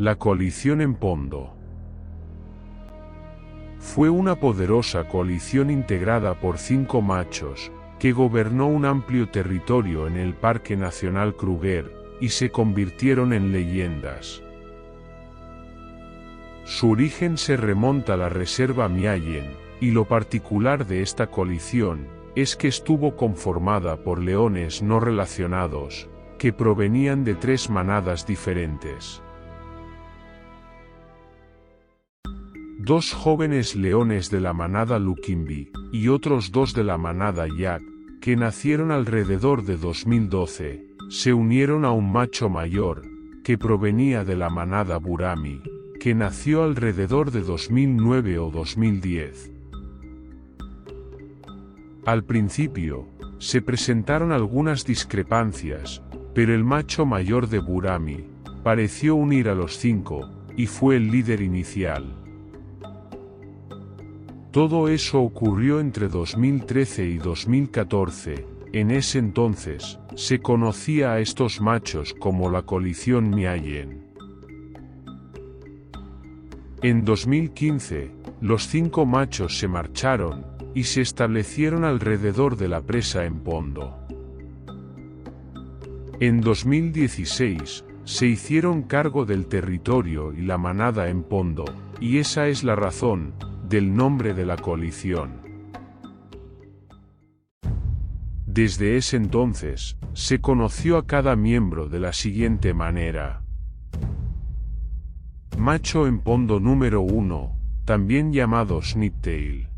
La coalición en Pondo. Fue una poderosa coalición integrada por 5 machos, que gobernó un amplio territorio en el Parque Nacional Kruger, y se convirtieron en leyendas. Su origen se remonta a la reserva Miallen, y lo particular de esta coalición es que estuvo conformada por leones no relacionados, que provenían de 3 manadas diferentes. 2 jóvenes leones de la manada Lukimbi, y otros 2 de la manada Yak, que nacieron alrededor de 2012, se unieron a un macho mayor, que provenía de la manada Burami, que nació alrededor de 2009 o 2010. Al principio, se presentaron algunas discrepancias, pero el macho mayor de Burami pareció unir a los 5, y fue el líder inicial. Todo eso ocurrió entre 2013 y 2014, en ese entonces, se conocía a estos machos como la coalición Miallen. En 2015, los 5 machos se marcharon, y se establecieron alrededor de la presa en Pondo. En 2016, se hicieron cargo del territorio y la manada en Pondo, y esa es la razón del nombre de la coalición. Desde ese entonces, se conoció a cada miembro de la siguiente manera. Macho en Pondo número 1, también llamado Sniptail.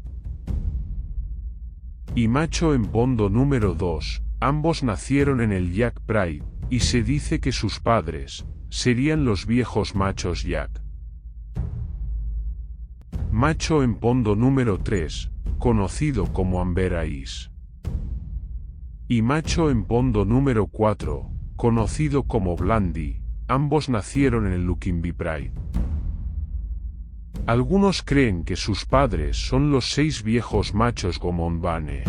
Y macho en Pondo número 2, ambos nacieron en el Yak Pride, y se dice que sus padres serían los viejos machos Yak. Macho en Pondo número 3, conocido como Amberais. Y macho en Pondo número 4, conocido como Blandi, ambos nacieron en el Lukimbi Pride. Algunos creen que sus padres son los 6 viejos machos Gomonbane.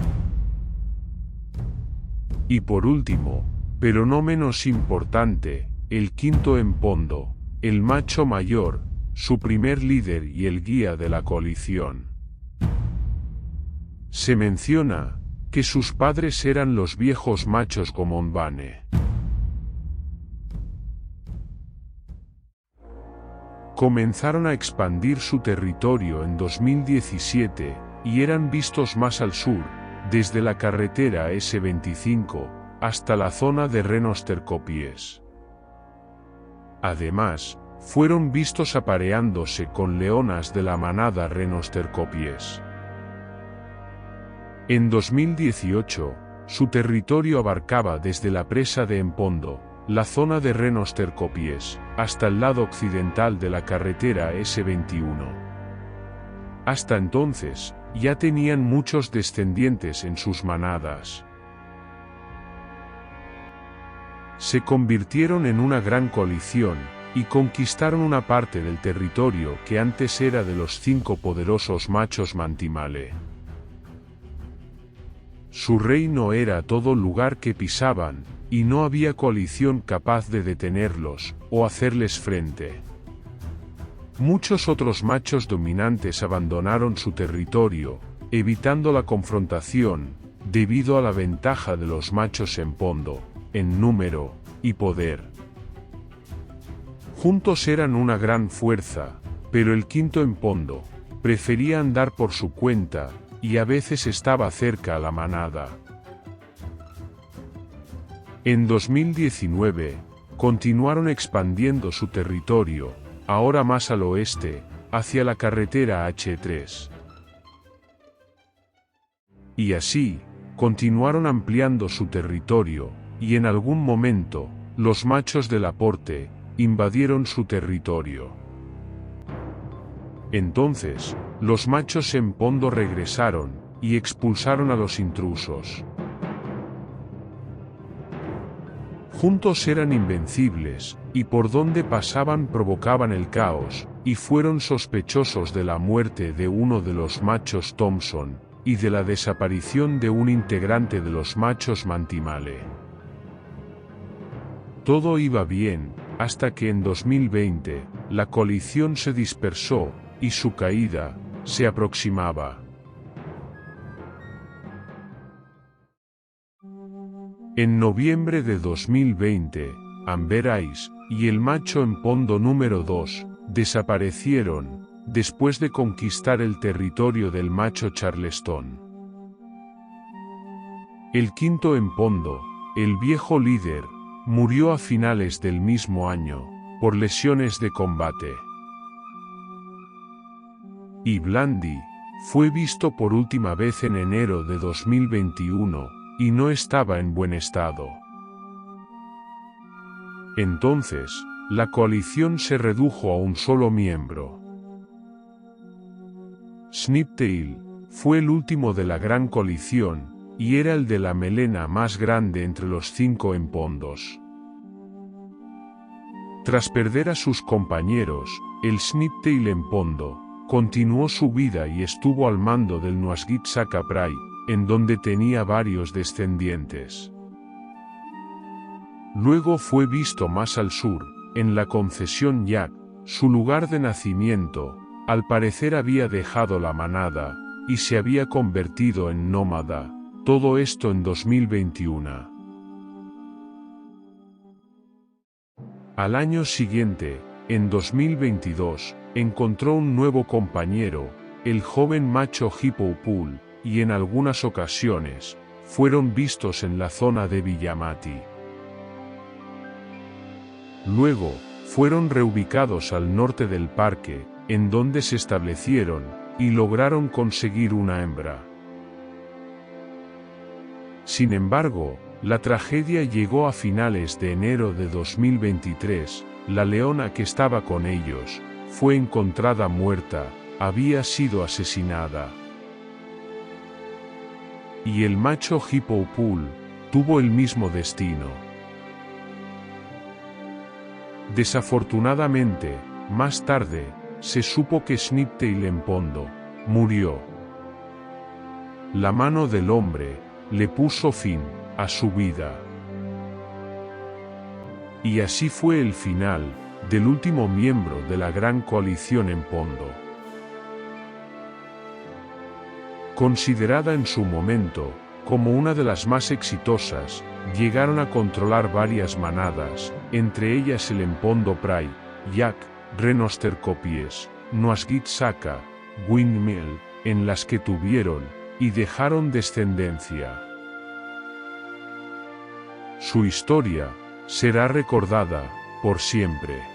Y por último, pero no menos importante, el quinto en Pondo, el macho mayor, su primer líder y el guía de la coalición. Se menciona que sus padres eran los viejos machos Gomonbane. Comenzaron a expandir su territorio en 2017, y eran vistos más al sur, desde la carretera S25, hasta la zona de Renosterkopies. Además, fueron vistos apareándose con leonas de la manada Renosterkopies. En 2018, su territorio abarcaba desde la presa de Empondo, la zona de Renosterkopies, hasta el lado occidental de la carretera S21. Hasta entonces, ya tenían muchos descendientes en sus manadas. Se convirtieron en una gran coalición, y conquistaron una parte del territorio que antes era de los 5 poderosos machos Mantimale. Su reino era todo lugar que pisaban, y no había coalición capaz de detenerlos, o hacerles frente. Muchos otros machos dominantes abandonaron su territorio, evitando la confrontación, debido a la ventaja de los machos en Pondo, en número y poder. Juntos eran una gran fuerza, pero el quinto en Pondo prefería andar por su cuenta, y a veces estaba cerca a la manada. En 2019, continuaron expandiendo su territorio, ahora más al oeste, hacia la carretera H3. Y así, continuaron ampliando su territorio, y en algún momento, los machos del aporte invadieron su territorio. Entonces, los machos en Pondo regresaron, y expulsaron a los intrusos. Juntos eran invencibles, y por donde pasaban provocaban el caos, y fueron sospechosos de la muerte de uno de los machos Thompson, y de la desaparición de un integrante de los machos Mantimale. Todo iba bien, hasta que en 2020, la coalición se dispersó, y su caída se aproximaba. En noviembre de 2020, Amber Ice y el macho empondo número 2 desaparecieron, después de conquistar el territorio del macho Charleston. El quinto empondo, el viejo líder, murió a finales del mismo año, por lesiones de combate. Y Blandy fue visto por última vez en enero de 2021, y no estaba en buen estado. Entonces, la coalición se redujo a un solo miembro. Sniptail fue el último de la gran coalición, y era el de la melena más grande entre los 5 empondos. Tras perder a sus compañeros, el Sniptail empondo continuó su vida y estuvo al mando del Nuasgit-Saka Pride, en donde tenía varios descendientes. Luego fue visto más al sur, en la concesión Yak, su lugar de nacimiento. Al parecer había dejado la manada, y se había convertido en nómada, todo esto en 2021. Al año siguiente, en 2022, encontró un nuevo compañero, el joven macho Hippo Pool, y en algunas ocasiones, fueron vistos en la zona de Villamati. Luego, fueron reubicados al norte del parque, en donde se establecieron, y lograron conseguir una hembra. Sin embargo, la tragedia llegó a finales de enero de 2023, la leona que estaba con ellos, fue encontrada muerta, había sido asesinada. Y el macho Hippo Pool tuvo el mismo destino. Desafortunadamente, más tarde, se supo que Sniptail empondo murió. La mano del hombre le puso fin a su vida. Y así fue el final del último miembro de la gran coalición empondo. Considerada en su momento como una de las más exitosas, llegaron a controlar varias manadas, entre ellas el empondo Pride, Yak, Renoster Copies, Nuasgit-Saka, Windmill, en las que tuvieron y dejaron descendencia. Su historia será recordada por siempre.